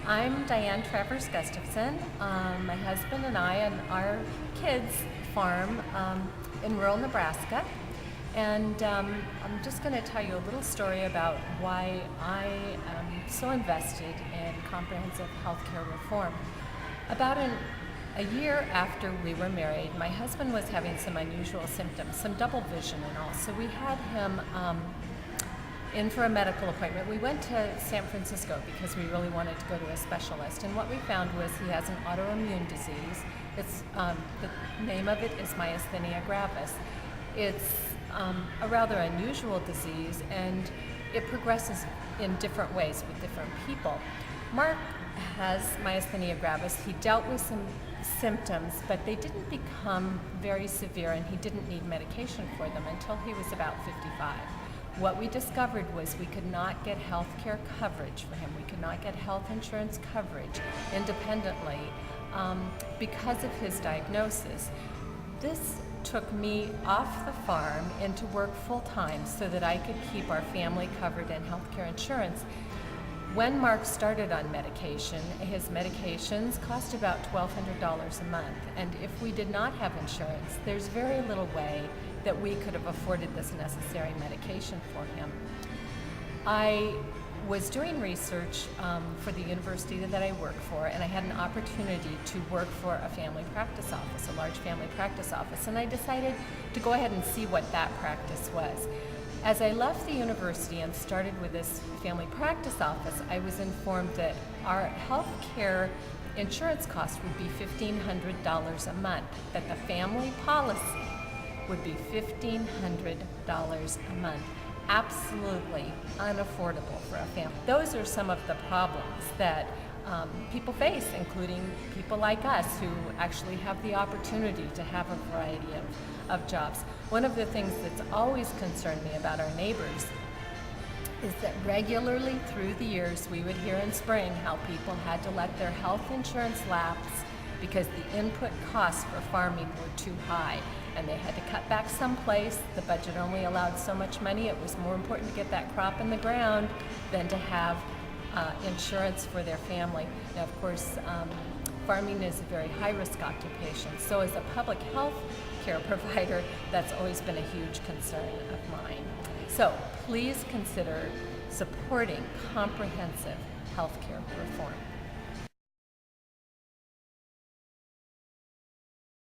I'm Dionne Travers Gustafson. My husband and I and our kids farm in rural Nebraska. And I'm just going to tell you a little story about why I am so invested in comprehensive healthcare reform. About a year after we were married, my husband was having some unusual symptoms, some double vision and all. So we had him in for a medical appointment. We went to San Francisco because we really wanted to go to a specialist, and what we found was he has an autoimmune disease. It's the name of it is myasthenia gravis. It's a rather unusual disease, and it progresses in different ways with different people. Mark has myasthenia gravis. He dealt with some symptoms, but they didn't become very severe, and he didn't need medication for them until he was about 55. What we discovered was we could not get health care coverage for him. We could not get health insurance coverage independently because of his diagnosis. This took me off the farm into work full-time so that I could keep our family covered in health care insurance. When Mark started on medication, his medications cost about $1,200 a month, and if we did not have insurance, there's very little way that we could have afforded this necessary medication for him. I was doing research for the university that I work for, and I had an opportunity to work for a family practice office, a large family practice office, and I decided to go ahead and see what that practice was. As I left the university and started with this family practice office, I was informed that our health care insurance cost would be $1,500 a month, that the family policy would be $1,500 a month. Absolutely unaffordable for a family. Those are some of the problems that people face, including people like us who actually have the opportunity to have a variety of jobs. One of the things that's always concerned me about our neighbors is that regularly through the years we would hear in spring how people had to let their health insurance lapse because the input costs for farming were too high, and they had to cut back someplace. The budget only allowed so much money. It was more important to get that crop in the ground than to have insurance for their family. Now, of course, farming is a very high-risk occupation, so as a public health care provider, that's always been a huge concern of mine. So please consider supporting comprehensive health care reform.